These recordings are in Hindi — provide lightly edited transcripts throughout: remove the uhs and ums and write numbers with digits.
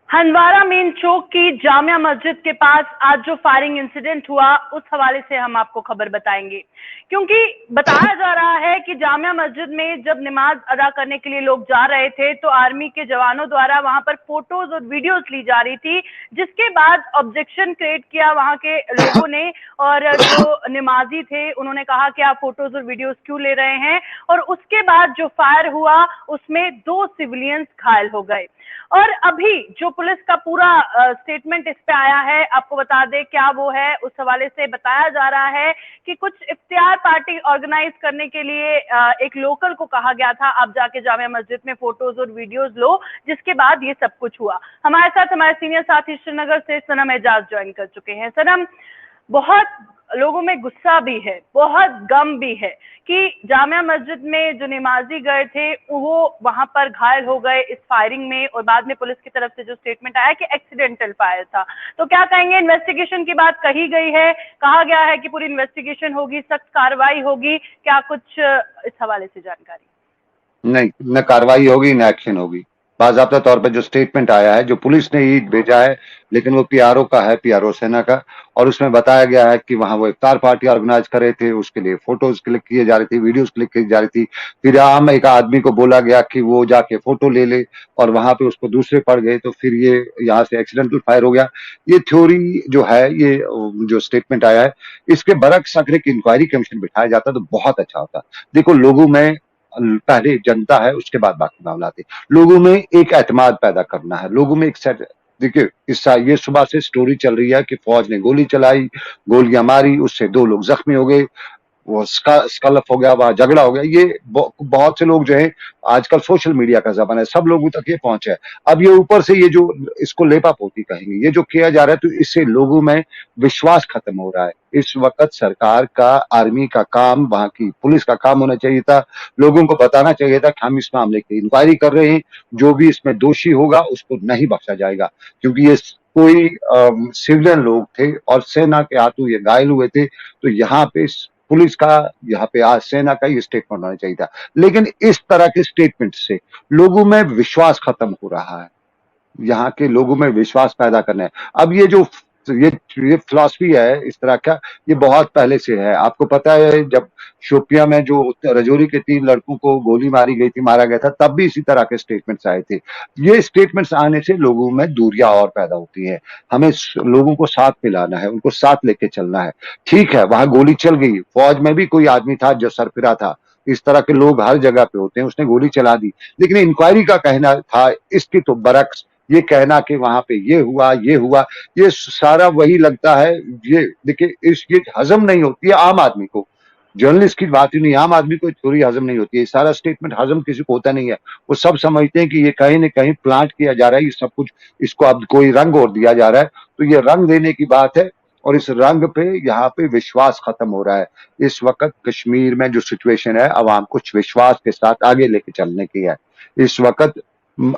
हंदवाड़ा मेन चौक की जामिया मस्जिद के पास आज जो फायरिंग इंसिडेंट हुआ उस हवाले से हम आपको खबर बताएंगे, क्योंकि बताया जा रहा है कि जामिया मस्जिद में जब नमाज अदा करने के लिए लोग जा रहे थे तो आर्मी के जवानों द्वारा वहां पर फोटोज और वीडियोस ली जा रही थी, जिसके बाद ऑब्जेक्शन क्रिएट किया वहां के लोगों ने। और जो नमाजी थे उन्होंने कहा कि आप फोटोज और वीडियोस क्यों ले रहे हैं, और उसके बाद जो फायर हुआ उसमें 2 सिविलियंस घायल हो गए। और अभी जो पुलिस का पूरा स्टेटमेंट इस पे आया है, आपको बता दें क्या वो है। उस हवाले से बताया जा रहा है कि कुछ इफ्तियार पार्टी ऑर्गेनाइज करने के लिए एक लोकल को कहा गया था आप जाके जामिया मस्जिद में फोटोज और वीडियोस लो, जिसके बाद ये सब कुछ हुआ। हमारे साथ हमारे सीनियर साथी श्रीनगर से सनम एजाज ज्वाइन कर चुके हैं। सनम, बहुत लोगों में गुस्सा भी है, बहुत गम भी है कि जामिया मस्जिद में जो नमाजी गए थे वो वहां पर घायल हो गए इस फायरिंग में, और बाद में पुलिस की तरफ से जो स्टेटमेंट आया कि एक्सीडेंटल फायर था। तो क्या कहेंगे, इन्वेस्टिगेशन की बात कही गई है, कहा गया है कि पूरी इन्वेस्टिगेशन होगी, सख्त कार्रवाई होगी, क्या कुछ इस हवाले से जानकारी? नहीं, न कार्रवाई होगी न एक्शन होगी। बाज़ाब्ता तौर पे जो स्टेटमेंट आया है, जो पुलिस ने ही भेजा है, लेकिन वो पीआरओ का है, पीआरओ सेना का, और उसमें बताया गया है कि वहां वो इफ्तार पार्टी ऑर्गेनाइज कर रहे थे, उसके लिए फोटोज क्लिक किए जा रही थी, वीडियोस क्लिक की जा रही थी। फिर आम एक आदमी को बोला गया कि वो जाके फोटो ले ले, और वहां पे उसको दूसरे पड़ गए, तो फिर ये यहाँ से एक्सीडेंटल फायर हो गया। ये थ्योरी जो है, ये जो स्टेटमेंट आया है, इसके बरक्स अगर एक इंक्वायरी कमीशन बिठाया जाता तो बहुत अच्छा होता। देखो, लोगों में पहले जनता है, उसके बाद बाकी मामला आते। लोगों में एक एतमाद पैदा करना है, लोगों में एक सेट। देखिए, ये सुबह से स्टोरी चल रही है कि फौज ने गोली चलाई, गोलियां मारी, उससे 2 लोग जख्मी हो गए, वो स्कलफ हो गया, वहां झगड़ा हो गया। ये बहुत से लोग जो है, आजकल सोशल मीडिया का जमाना है, सब लोगों तक ये पहुंचे है। अब ये ऊपर से ये जो इसको लेपापोती कहेंगे, ये जो किया जा रहा है, तो इससे लोगों में विश्वास खत्म हो रहा है। इस वक्त सरकार का, आर्मी का काम, वहां की पुलिस का काम होना चाहिए था, लोगों को बताना चाहिए था कि हम इस मामले की इंक्वायरी कर रहे हैं, जो भी इसमें दोषी होगा उसको नहीं बख्शा जाएगा। क्योंकि ये कोई सिविलियन लोग थे और सेना के हाथों ये घायल हुए थे, तो यहाँ पे पुलिस का, यहाँ पे आज सेना का ये स्टेटमेंट होना चाहिए था। लेकिन इस तरह के स्टेटमेंट से लोगों में विश्वास खत्म हो रहा है, यहाँ के लोगों में विश्वास पैदा करना है। अब ये फिलॉसफी है इस तरह का, ये बहुत पहले से है। आपको पता है, जब शोपियां में जो रजौरी के 3 लड़कों को गोली मारी गई थी, मारा गया था, तब भी इसी तरह के स्टेटमेंट्स आए थे। ये स्टेटमेंट्स आने से लोगों में दूरियां और पैदा होती है। हमें लोगों को साथ मिलाना है, उनको साथ लेके चलना है। ठीक है, वहां गोली चल गई, फौज में भी कोई आदमी था जो सरफिरा था, इस तरह के लोग हर जगह पे होते हैं, उसने गोली चला दी। लेकिन इंक्वायरी का कहना था, इसकी तो बरक्स ये कहना कि वहां पे ये हुआ, ये सारा वही लगता है। ये देखिए, ये हजम नहीं होती है आम आदमी को। जर्नलिस्ट की बात ही नहीं, आम आदमी को थोड़ी हजम नहीं होती है। सारा स्टेटमेंट हजम किसी को होता नहीं है। वो सब समझते हैं कि ये कहीं ना कहीं प्लांट किया जा रहा है, ये सब कुछ, इसको अब कोई रंग और दिया जा रहा है। तो ये रंग देने की बात है, और इस रंग पे यहाँ पे विश्वास खत्म हो रहा है। इस वक्त कश्मीर में जो सिचुएशन है, अवाम कुछ विश्वास के साथ आगे लेके चलने की है। इस वक्त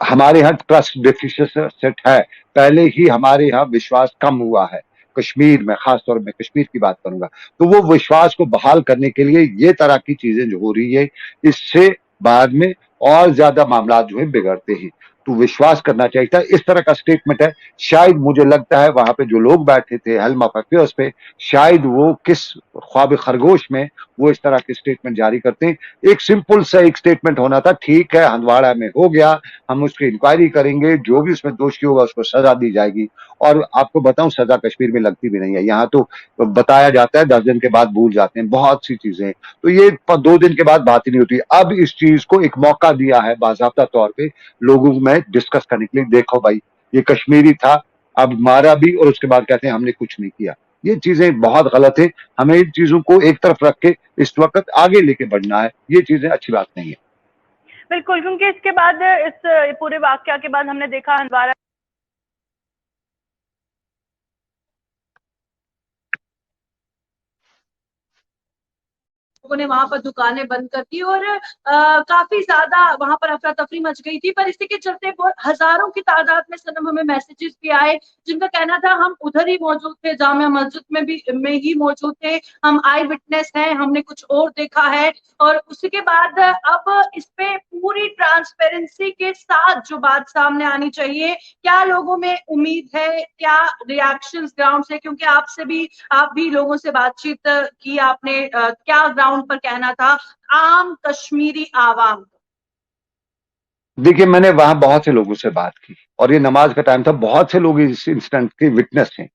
हमारे यहाँ ट्रस्ट डेफिसिट है, पहले ही हमारे यहाँ विश्वास कम हुआ है कश्मीर में, खासतौर में कश्मीर की बात करूंगा। तो वो विश्वास को बहाल करने के लिए ये तरह की चीजें जो हो रही है, इससे बाद में और ज्यादा मामला जो है बिगड़ते हैं। तो विश्वास करना चाहिए था। इस तरह का स्टेटमेंट है, शायद मुझे लगता है वहां पे जो लोग बैठे थे हेल्म ऑफ अफेयर्स पे, शायद वो किस ख्वाब खरगोश में वो इस तरह के स्टेटमेंट जारी करते हैं। एक सिंपल सा एक स्टेटमेंट होना था, ठीक है हंदवाड़ा में हो गया, हम उसकी इंक्वायरी करेंगे, जो भी उसमें दोषी होगा उसको सजा दी जाएगी। और आपको बताऊं, सजा कश्मीर में लगती भी नहीं है। यहाँ तो बताया जाता है, 10 दिन के बाद भूल जाते हैं बहुत सी चीजें। तो ये 2 दिन के बाद बात ही नहीं होती। अब इस चीज को एक मौका दिया है बाजाब्ता तौर पे लोगों में डिस्कस करने के लिए, देखो भाई ये कश्मीरी था, अब मारा भी, और उसके बाद कहते हैं हमने कुछ नहीं किया। ये चीजें बहुत गलत है। हमें इन चीजों को एक तरफ रख के इस वक्त आगे लेके बढ़ना है। ये चीजें अच्छी बात नहीं है। बिल्कुल, क्योंकि इसके बाद इस पूरे वाकया के बाद हमने देखा हंदवाड़ा लोगों ने वहां पर दुकानें बंद कर दी और काफी ज्यादा वहां पर अफरा तफरी मच गई थी। पर इसी के चलते बहुत हजारों की तादाद में सनम हमें मैसेजेस भी आए जिनका कहना था हम उधर ही मौजूद थे, जामिया मस्जिद में ही मौजूद थे, हम आई विटनेस हैं, हमने कुछ और देखा है। और उसके बाद अब इस पे पूरी ट्रांसपेरेंसी के साथ जो बात सामने आनी चाहिए, क्या लोगों में उम्मीद है, क्या रिएक्शंस ग्राउंड से, क्योंकि आप भी लोगों से बातचीत की आपने, क्या ग्राउंड पर कहना था आम कश्मीरी आवाम? देखिए, मैंने वहां बहुत से लोगों से बात की और ये नमाज का टाइम था, बहुत से लोग इस इंसिडेंट के विटनेस हैं।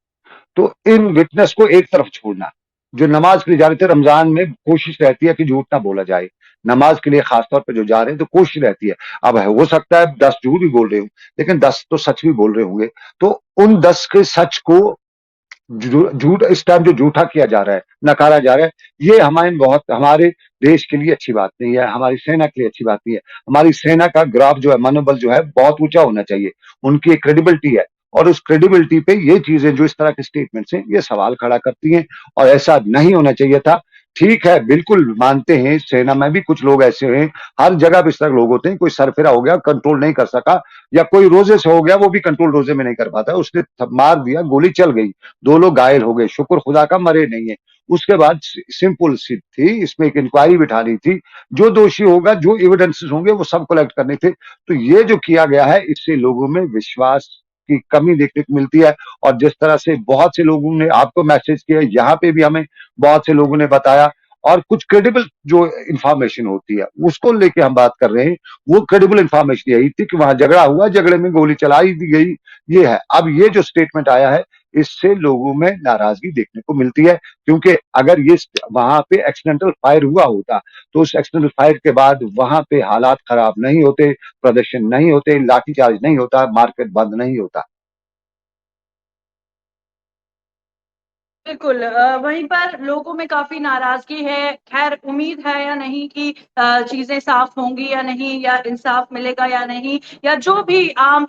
तो इन विटनेस को एक तरफ छोड़ना, जो नमाज के लिए जा रहे थे, रमजान में कोशिश रहती है कि झूठ ना बोला जाए, नमाज के लिए खासतौर पर जो जा रहे हैं तो कोशिश रहती है। अब हो सकता है 10 झूठ भी बोल रहे हो, लेकिन 10 तो सच भी बोल रहे होंगे। तो उन 10 के सच को झूठ इस टाइम जो झूठा किया जा रहा है, नकारा जा रहा है, ये हमारे देश के लिए अच्छी बात नहीं है, हमारी सेना के लिए अच्छी बात नहीं है। हमारी सेना का ग्राफ जो है, मनोबल जो है, बहुत ऊंचा होना चाहिए। उनकी एक क्रेडिबिलिटी है और उस क्रेडिबिलिटी पे ये चीजें, जो इस तरह के स्टेटमेंट्स हैं, ये सवाल खड़ा करती हैं और ऐसा नहीं होना चाहिए था। ठीक है, बिल्कुल मानते हैं, सेना में भी कुछ लोग ऐसे हैं, हर जगह पे इस तरह के लोग होते हैं। कोई सरफिरा हो गया, कंट्रोल नहीं कर सका, या कोई रोजे से हो गया, वो भी कंट्रोल रोजे में नहीं कर पाता, उसने मार दिया, गोली चल गई, 2 लोग घायल हो गए, शुक्र खुदा का मरे नहीं है। उसके बाद सिंपल सी थी, इसमें एक इंक्वायरी बिठानी थी, जो दोषी होगा, जो एविडेंसेस होंगे, वो सब कलेक्ट करने थे। तो ये जो किया गया है, इससे लोगों में विश्वास की कमी देखने को मिलती है। और जिस तरह से बहुत से लोगों ने आपको मैसेज किया, यहाँ पे भी हमें बहुत से लोगों ने बताया, और कुछ क्रेडिबल जो इंफॉर्मेशन होती है उसको लेके हम बात कर रहे हैं। वो क्रेडिबल इंफॉर्मेशन यही थी कि वहां झगड़ा हुआ, झगड़े में गोली चलाई दी गई, ये है। अब ये जो स्टेटमेंट आया है, इससे लोगों में नाराजगी देखने को मिलती है, क्योंकि अगर ये वहां पे एक्सीडेंटल फायर हुआ होता, तो उस एक्सीडेंटल फायर के बाद वहां पे हालात खराब नहीं होते, प्रदर्शन नहीं होते, लाठीचार्ज नहीं होता, मार्केट बंद नहीं होता। बिल्कुल, वहीं पर लोगों में काफी नाराजगी है। खैर, उम्मीद है या नहीं कि चीजें साफ होंगी या नहीं, या इंसाफ मिलेगा या नहीं, या जो भी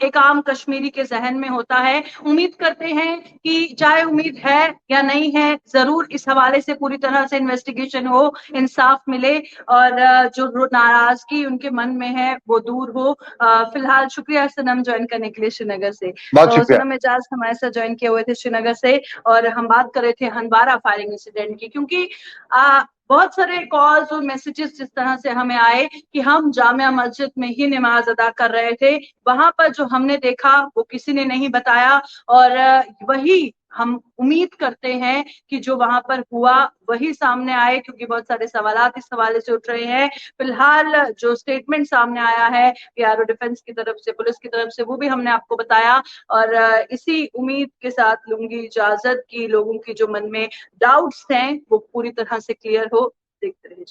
एक आम कश्मीरी के जहन में होता है, उम्मीद करते हैं कि चाहे उम्मीद है या नहीं है, जरूर इस हवाले से पूरी तरह से इन्वेस्टिगेशन हो, इंसाफ मिले और जो नाराजगी उनके मन में है वो दूर हो। फिलहाल शुक्रिया सनम ज्वाइन करने के लिए श्रीनगर से। बहुत तो शुक्रिया। सनम एजाज हमारे साथ ज्वाइन किए हुए थे श्रीनगर से, और हम बात कर रहे थे हंदवाड़ा फायरिंग इंसिडेंट की, क्योंकि बहुत सारे कॉल्स और मैसेजेस जिस तरह से हमें आए कि हम जामिया मस्जिद में ही नमाज अदा कर रहे थे, वहां पर जो हमने देखा वो किसी ने नहीं बताया। और वही हम उम्मीद करते हैं कि जो वहां पर हुआ वही सामने आए, क्योंकि बहुत सारे सवालात इस हवाले से उठ रहे हैं। फिलहाल जो स्टेटमेंट सामने आया है पीआरओ डिफेंस की तरफ से, पुलिस की तरफ से, वो भी हमने आपको बताया। और इसी उम्मीद के साथ लूंगी इजाजत की लोगों की जो मन में डाउट्स हैं वो पूरी तरह से क्लियर हो। देखते रहिए।